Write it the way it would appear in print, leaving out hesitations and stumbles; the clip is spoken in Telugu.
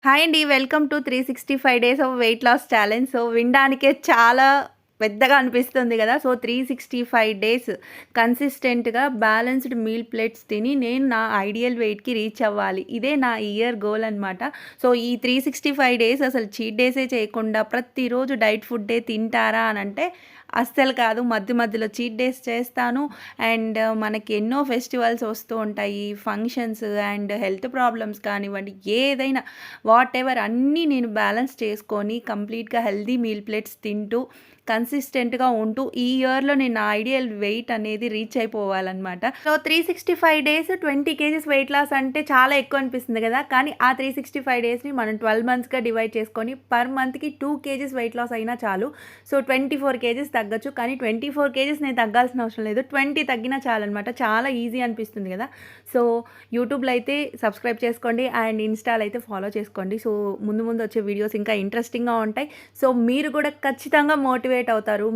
హాయ్ అండి. Welcome to 365 days of weight loss challenge. So, వినడానికే చాలా పెద్దగా అనిపిస్తుంది గదా! సో, 365 డేస్ కన్సిస్టెంట్‌గా బ్యాలెన్స్‌డ్ మీల్ ప్లేట్స్ తిని నేను నా ఐడియల్ వెయిట్‌కి రీచ్ అవ్వాలి. ఇదే నా ఇయర్ గోల్ అనమాట. సో, ఈ 365 డేస్ అసలు చీట్ డేసే చేయకుండా ప్రతిరోజు డైట్ ఫుడ్డే తింటారా అనంటే అస్సలు కాదు. మధ్య మధ్యలో చీట్ డేస్ చేస్తాను. అండ్ మనకి ఎన్నో ఫెస్టివల్స్ వస్తూ ఉంటాయి. ఫంక్షన్స్ అండ్ హెల్త్ ప్రాబ్లమ్స్ కానివ్వండి, ఏదైనా వాటెవర్ అన్నీ నేను బ్యాలెన్స్ చేసుకొని కంప్లీట్‌గా హెల్తీ మీల్ ప్లేట్స్ తింటూ కన్సిస్టెంట్‌గా ఉంటూ ఈ ఇయర్‌లో నేను నా ఐడియల్ వెయిట్ అనేది రీచ్ అయిపోవాలనమాట. So, 365 days 20 kgs weight loss అంటే చాలా ఎక్కువ అనిపిస్తుంది గదా! కానీ ఆ 365 డేస్‌ని మనం 12 మంత్స్‌గా డివైడ్ చేసుకొని పర్ మంత్‌కి 2 కేజీస్ వెయిట్ లాస్ అయినా చాలు. సో, 24 కేజీస్ తగ్గొచ్చు. కానీ 24 కేజీస్ నేను తగ్గాల్సిన అవసరం లేదు. 20 తగ్గినా చాలనమాట. చాలా ఈజీ అనిపిస్తుంది గదా! సో, యూట్యూబ్‌లో అయితే సబ్స్క్రైబ్ చేసుకోండి అండ్ ఇన్‌స్టాలో అయితే ఫాలో చేసుకోండి. సో, ముందు ముందు వచ్చే వీడియోస్ ఇంకా ఇంట్రెస్టింగ్‌గా ఉంటాయి. సో, మీరు కూడా ఖచ్చితంగా మోటివేట్ అవుతారు.